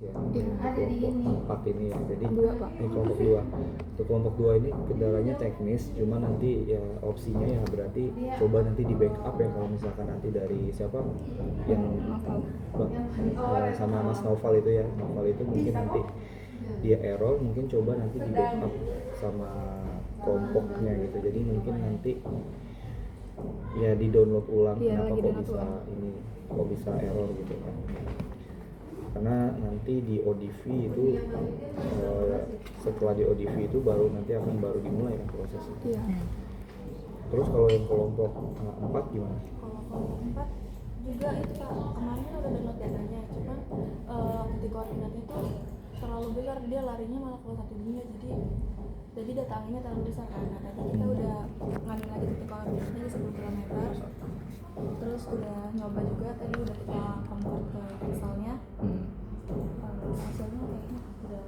ya. Iya. Kelompok 4 ini ya. Jadi Dua, Pak. ini kelompok 2. Untuk kelompok 2 ini kendalanya teknis, cuma nanti ya opsinya ya berarti coba nanti di backup ya kalau misalkan nanti dari siapa yang sama Mas Noval itu ya. Noval itu mungkin nanti dia error, mungkin coba nanti di backup sama kelompoknya gitu. Jadi mungkin nanti ya di download ulang Iya, kenapa lagi kok download bisa ulang. ini kok bisa error gitu kan. Karena nanti di ODV itu setelah di ODV itu baru nanti akan baru dimulai kan prosesnya. Iya. Terus kalau yang kelompok 4 gimana? Kalau kelompok 4 juga itu Pak, kemarin kan udah download datanya, cuman titik koordinatnya itu terlalu besar, dia larinya malah ke satu dunia, jadi data anginnya terlalu besar kan. Nah tadi kita udah ngambil lagi titik koordinatnya di 10 km, terus udah nyoba juga, tadi udah kita convert ke Excelnya. Hasilnya kayaknya udah.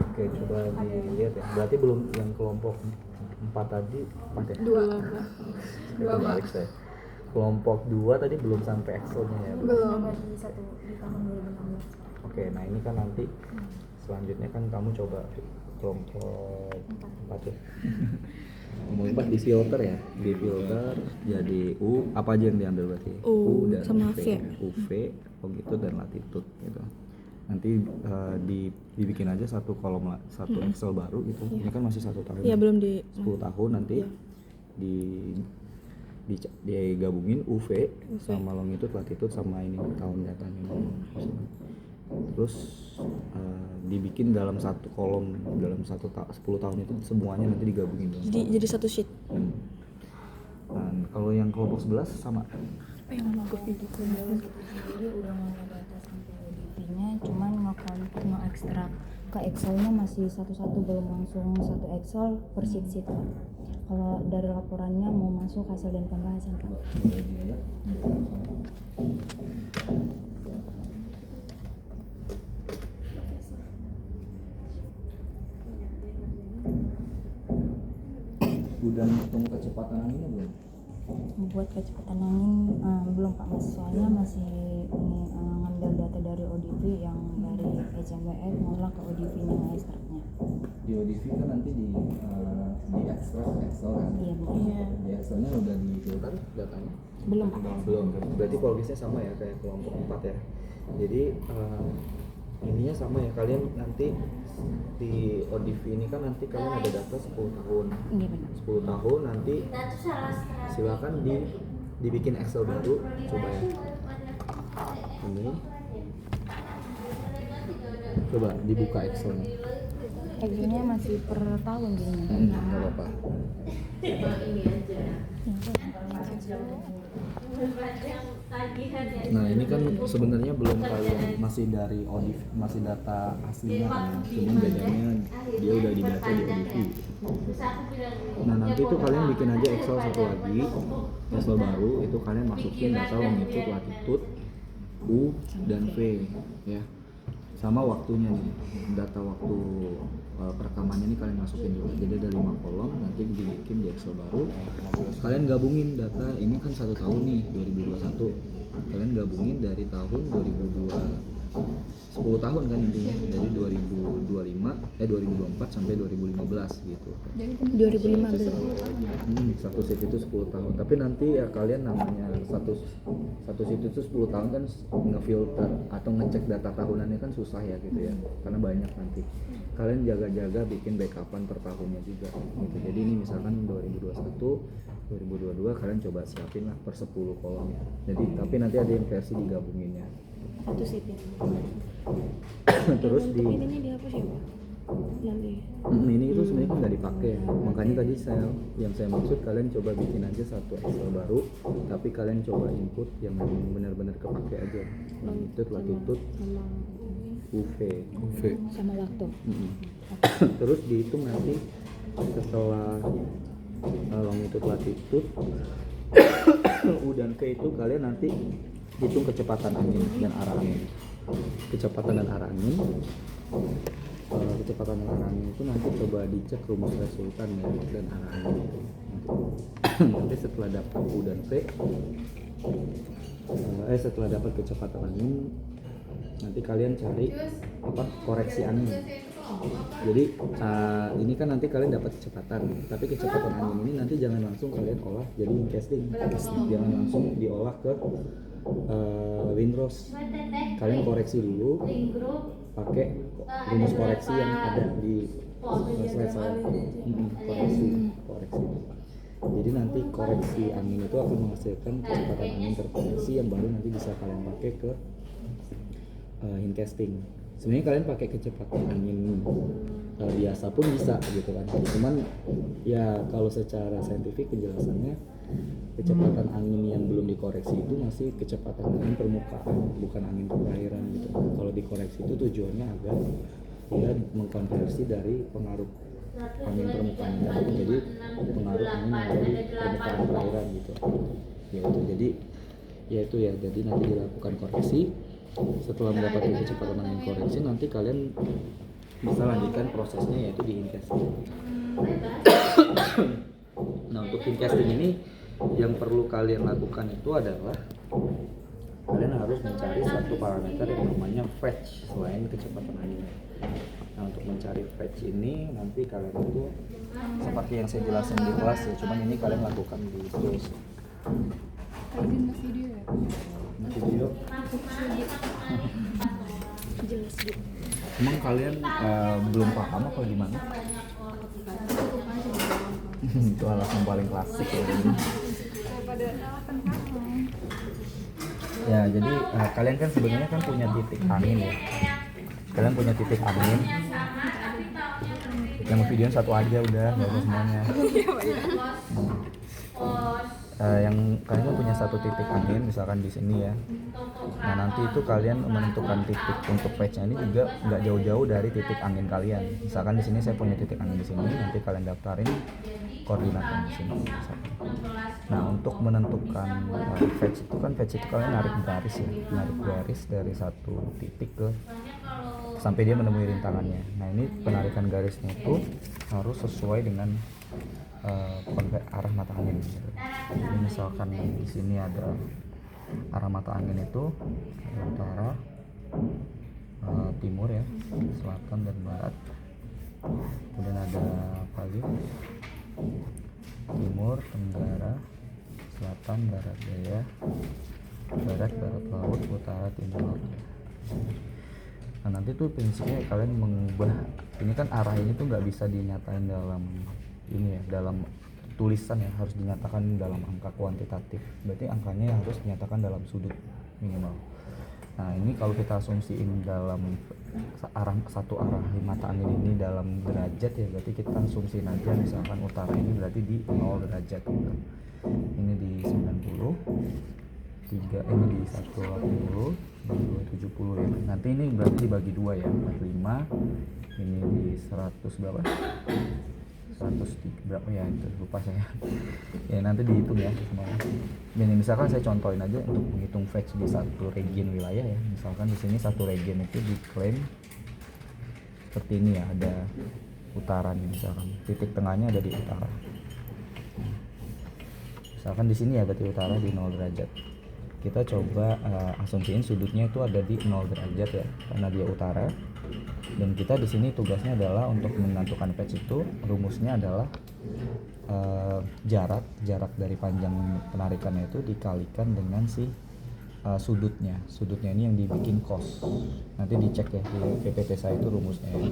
Oke, coba dilihat ya. Berarti belum yang kelompok 4 tadi 4 ya? Dua, Pak. Menarik saya. Kelompok 2 tadi belum sampai Excelnya ya? Belum. Nyoba di tahun 2016. Oke, nah ini kan nanti selanjutnya kan kamu coba kelompok 4 ya. Kelompok 4 di filter ya, di filter jadi U apa aja yang diambil berarti? U dan sama V, V. UV, longitude dan latitude gitu. Nanti dibikin aja satu kolom satu Excel baru gitu. Ini kan masih 1 tahun. Iya, belum di 10 tahun nanti digabungin UV sama longitude, latitude sama ini tahun datanya. Terus dibikin dalam satu kolom dalam 10 tahun itu semuanya nanti digabungin dong. jadi satu sheet. Dan kalau yang kelompok 11 sama. Apa yang mau Jadi udah mau data sampai ODP-nya, cuman nge-ekstrak ke Excelnya masih satu-satu, belum langsung satu Excel per sheet-sheet Pak. Kalau dari laporannya mau masuk hasil dan pembahasan Pak. Udah ngitung kecepatan anginnya belum? Buat kecepatan angin belum Pak Mas, soalnya masih ini ngambil data dari ODP yang dari HMWF ngolah ke ODP-nya ekstraknya. Di ODV kan nanti di ekstrak Excel kan? Iya Bu. Di Excelnya udah di filter datanya? Belum Pak. Belum kan? Berarti progresnya sama ya kayak kelompok 4 ya. Jadi ininya sama ya, kalian nanti di ODV ini kan nanti kalian ada data 10 tahun. Iya benar. 10 tahun nanti silakan dibikin Excel baru, coba ya. Ini coba dibuka Excelnya. Excelnya masih per tahun jadinya. Nggak apa-apa. Nah ini kan sebenarnya belum kalian masih dari ODV, masih data aslinya kan, cuman bedanya dia udah didata di ODV. Nah nanti tuh kalian bikin aja Excel satu lagi, Excel baru, itu kalian masukin data longitude, latitude, U dan V ya, sama waktunya nih, data waktu perekamannya ini kalian masukin juga. Jadi ada 5 kolom, nanti dibikin di Excel baru, kalian gabungin data ini kan 1 tahun nih 2021, kalian gabungin dari tahun 10 tahun kan intinya, dari 2024 sampai 2015 gitu. 2015. Satu sheet itu 10 tahun, tapi nanti ya kalian namanya satu sheet itu 10 tahun kan ngefilter atau ngecek data tahunannya kan susah ya gitu ya, karena banyak nanti. Kalian jaga-jaga bikin backupan per tahunnya juga gitu. Jadi ini misalkan 2021, 2022 kalian coba siapin lah per 10 kolom ya. Jadi tapi nanti ada yang versi digabunginnya. Satu sheet ya. Terus di Ini dihapus ya Pak? Nanti. ini itu sebenarnya kan nggak dipakai, makanya tadi yang saya maksud kalian coba bikin aja satu Excel baru, tapi kalian coba input yang benar-benar kepake aja, longitude, latitude, Sama UV. sama waktu. Terus dihitung nanti setelah longitude, latitude, U dan V itu kalian nanti hitung kecepatan angin dan arah angin. Kecepatan dan arah angin itu nanti coba dicek rumus resultan ya, dan arah angin itu. Nanti setelah dapat U dan V, setelah dapat kecepatan angin, nanti kalian cari apa koreksi angin. Jadi ini kan nanti kalian dapat kecepatan, tapi kecepatan angin ini nanti jangan langsung kalian olah jadi casting, jangan langsung diolah ke windrows. Kalian koreksi dulu pakai rumus koreksi yang ada di slide saya. Koreksi. Jadi nanti koreksi angin itu akan menghasilkan kecepatan angin terkoreksi yang baru nanti bisa kalian pakai ke in casting. Sebenarnya kalian pakai kecepatan angin biasa pun bisa gitu kan. Cuman ya kalau secara saintifik penjelasannya kecepatan angin yang belum dikoreksi itu masih kecepatan angin permukaan, bukan angin perairan gitu. Kalau dikoreksi itu tujuannya agar dia mengkonversi dari pengaruh angin permukaan darat menjadi pengaruh angin yang ada di permukaan perairan gitu. Jadi nanti dilakukan koreksi. Setelah mendapatkan kecepatan angin koreksi, nanti kalian bisa lanjutkan prosesnya yaitu di incasting. Nah, untuk incasting ini yang perlu kalian lakukan itu adalah kalian harus mencari satu parameter yang namanya fetch selain kecepatan angin. Nah, untuk mencari fetch ini nanti kalian itu seperti yang saya jelasin di kelas ya, cuman ini kalian lakukan di tools. Video. Jelas gitu. Emang kalian belum paham apa gimana? Itu alasan paling klasik ya. Ya, jadi kalian kan sebenarnya kan punya titik angin ya. Kalian punya titik angin. Yang videoin satu aja udah, nggak usah semuanya. Yang kalian kan punya satu titik angin misalkan di sini ya. Nah, nanti itu kalian menentukan titik untuk patch-nya ini juga nggak jauh-jauh dari titik angin kalian. Misalkan di sini saya punya titik angin di sini, nanti kalian daftarin koordinatnya di sini. Misalkan. Nah, untuk menentukan patch itu kalian narik garis dari satu titik ke sampai dia menemui rintangannya. Nah, ini penarikan garisnya itu harus sesuai dengan arah mata angin gitu. Jadi misalkan di sini ada arah mata angin itu utara, timur ya, selatan dan barat. Kemudian ada paling timur, tenggara, selatan, barat daya, barat laut, utara, timur. Nah, nanti tuh prinsipnya kalian mengubah ini kan arah ini tuh nggak bisa dinyatain dalam ini ya, dalam tulisan ya, harus dinyatakan dalam angka kuantitatif. Berarti angkanya harus dinyatakan dalam sudut minimal. Nah, ini kalau kita asumsiin dalam satu arah mata angin ini dalam derajat ya, berarti kita asumsiin aja misalkan utara ini berarti di 0 derajat gitu. Ini di 90, ini di 180, bagi 270 ya. Nanti ini berarti dibagi 2 ya, 45. Ini di 100 berapa? 103 berapa ya, itu lupa saya. Ya nanti dihitung ya semuanya. Ini misalkan saya contohin aja untuk menghitung fetch di satu region wilayah ya. Misalkan di sini satu region itu diklaim seperti ini ya, ada utara nih misalkan. Titik tengahnya ada di utara. Misalkan di sini ada di utara di 0 derajat. Kita coba asumsiin sudutnya itu ada di 0 derajat ya, karena dia utara. Dan kita di sini tugasnya adalah untuk menentukan patch itu rumusnya adalah jarak dari panjang penarikannya itu dikalikan dengan si sudutnya ini yang dibikin cos. Nanti dicek ya di PPT saya itu rumusnya ya.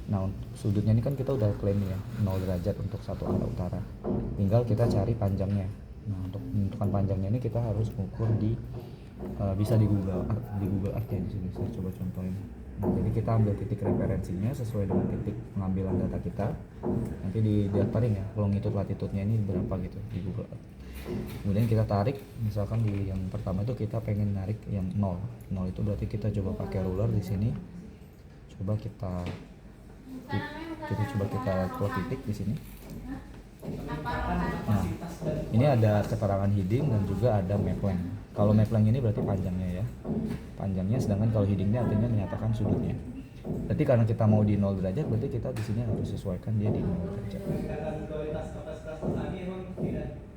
Nah, sudutnya ini kan kita udah klaim ya 0 derajat untuk satu arah utara, tinggal kita cari panjangnya. Nah, untuk menentukan panjangnya ini kita harus mengukur bisa di Google Earth ya. Di sini saya coba contohin. Nah, jadi kita ambil titik referensinya sesuai dengan titik pengambilan data kita. Nanti didaftarin ya longitude latitude-nya ini berapa gitu di Google Earth. Kemudian kita tarik, misalkan di yang pertama itu kita pengen narik yang 0 itu berarti kita coba pakai ruler di sini. Coba kita plot titik di sini. Nah, ini ada keterangan heading dan juga ada map length. Kalau map length ini berarti panjangnya ya. Panjangnya, sedangkan kalau headingnya artinya menyatakan sudutnya. Berarti karena kita mau di 0 derajat, berarti kita di sini harus sesuaikan dia di 0 derajat.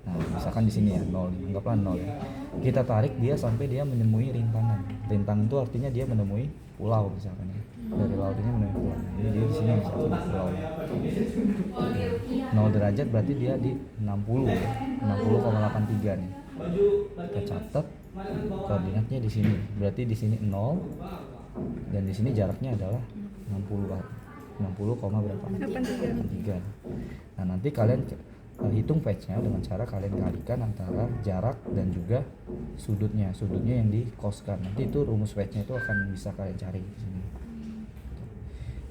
Nah, misalkan di sini ya 0, anggaplah 0 ya. kita tarik dia sampai dia menemui rintangan. Rintangan itu artinya dia menemui pulau misalkan ya. Dari laut ini menemui pulau. Jadi dia di sini misalkan di pulau. 0 derajat berarti dia di 60 ya. 60,83 nih. Kita catat koordinatnya di sini. Berarti di sini 0 dan di sini jaraknya adalah 60 berapa? 83. Nah, nanti kalian hitung patch-nya dengan cara kalian kalikan antara jarak dan juga sudutnya yang dikoskan. Nanti itu rumus patch-nya itu akan bisa kalian cari di sini.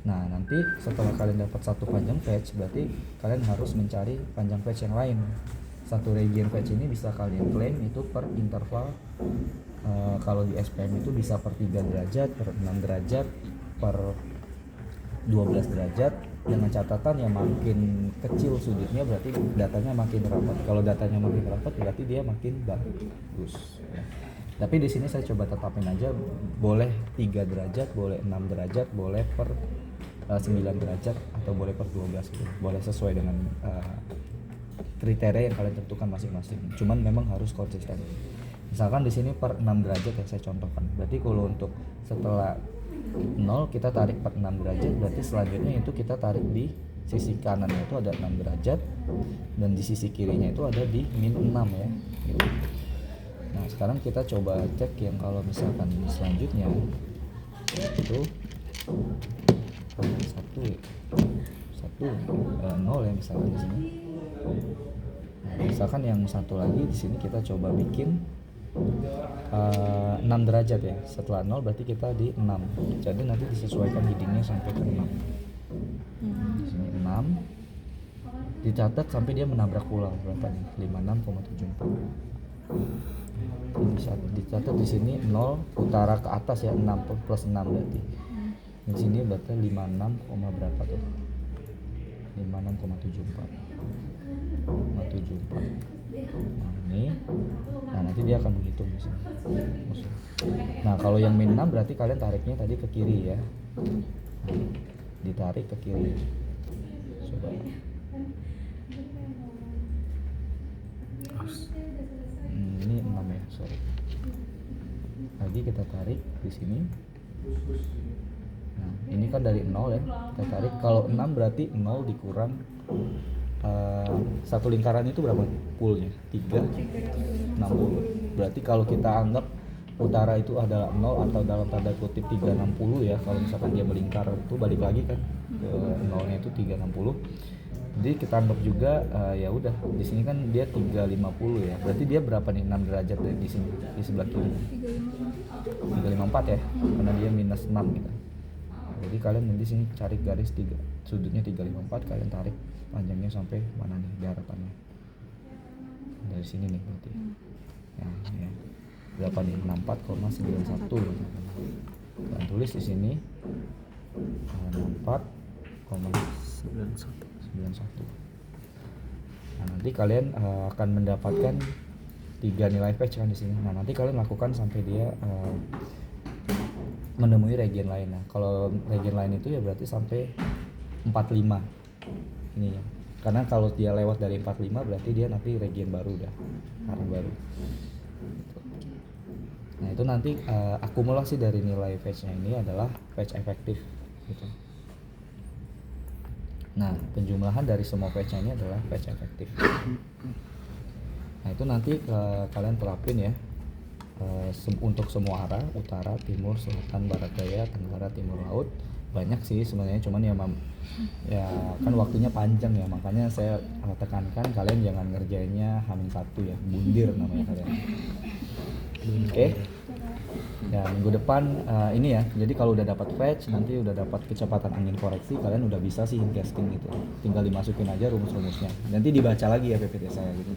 Nah, nanti setelah kalian dapat satu panjang patch, berarti kalian harus mencari panjang patch yang lain. Satu region patch ini bisa kalian klaim itu per interval. Kalau di SPM itu bisa per 3 derajat, per 6 derajat, per 12 derajat, dengan catatan yang makin kecil sudutnya berarti datanya makin rapat. Kalau datanya makin rapat berarti dia makin bagus ya. Tapi di sini saya coba tetapin aja, boleh 3 derajat, boleh 6 derajat, boleh per 9 derajat, atau boleh per 12 gitu. Boleh sesuai dengan kriteria yang kalian tentukan masing-masing. Cuman memang harus konsisten. Misalkan di sini per 6 derajat yang saya contohkan. Berarti kalau untuk setelah 0 kita tarik per 6 derajat, berarti selanjutnya itu kita tarik di sisi kanannya itu ada 6 derajat dan di sisi kirinya itu ada di min 6 ya gitu. Nah, sekarang kita coba cek yang kalau misalkan selanjutnya itu 0 ya misalkan di sini. Nah, misalkan yang satu lagi di sini kita coba bikin 6 derajat ya. Setelah 0 berarti kita di 6. Jadi nanti disesuaikan headingnya sampai ke 6. Di sini 6. Dicatat sampai dia menabrak pulau berapa nih? 56,74. Bisa dicatat di sini 0 utara ke atas ya, 6 plus 6 berarti. Di sini berarti 56, berapa tuh? 56,74. Nah, ini. Nah, nanti dia akan menghitung di sini. Nah, kalau yang min 6 berarti kalian tariknya tadi ke kiri ya. Nah, ditarik ke kiri. Coba. Ini 6 ya, sorry. Lagi kita tarik di sini. Nah, ini kan dari 0 ya. Kita tarik, kalau 6 berarti 0 dikurang satu lingkaran itu berapa poolnya? 3, 60. Berarti kalau kita anggap utara itu adalah 0 atau dalam tanda kutip 360 ya, kalau misalkan dia melingkar itu balik lagi kan ke 0-nya itu 360. Jadi kita anggap juga ya udah di sini kan dia 350 ya. Berarti dia berapa nih 6 derajat dari di sini di sebelah kiri? 354 ya. Karena dia minus 6 gitu. Jadi kalian di sini cari garis 3, sudutnya 354, kalian tarik panjangnya sampai mana nih daratannya. Dari sini nih berarti. Ya, ya. Berapa nih? 64,91 dan tulis di sini 64,91. Nah, nanti kalian akan mendapatkan 3 nilai patch kan di sini. Nah, nanti kalian lakukan sampai dia menemui region lain. Nah, kalau region lain itu ya berarti sampai 45 ini ya. Karena kalau dia lewat dari 45 berarti dia nanti region baru udah, arah baru. Nah, itu nanti akumulasi dari nilai patch-nya ini adalah patch efektif gitu. Nah, penjumlahan dari semua patch-nya ini adalah patch efektif. Nah, itu nanti kalian terapin ya untuk semua arah, utara, timur, selatan, barat daya, tenggara, timur laut. Banyak sih sebenarnya, cuman ya kan waktunya panjang ya, makanya saya tekankan kalian jangan ngerjainnya H-1 ya, bundir namanya kalian. Oke. Ya, minggu depan ini ya. Jadi kalau udah dapat patch, nanti udah dapat kecepatan angin koreksi, kalian udah bisa sih casting gitu. Tinggal dimasukin aja rumus-rumusnya. Nanti dibaca lagi ya PPT saya gitu.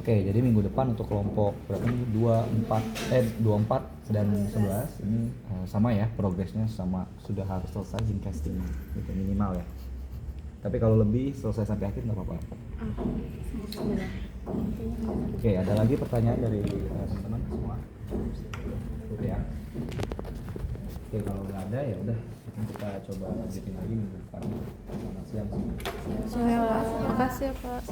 Oke, jadi minggu depan untuk kelompok berapa nih? 24 dan 11 ini sama ya, progresnya sama, sudah harus selesai gene casting gitu, minimal ya. Tapi kalau lebih selesai sampai akhir nggak apa-apa. Oke, ada lagi pertanyaan dari teman-teman semua? Oke ya. Oke, kalau nggak ada ya udah kita coba lanjutin lagi minggu depan. Selamat siang semua. Terima kasih ya Pak.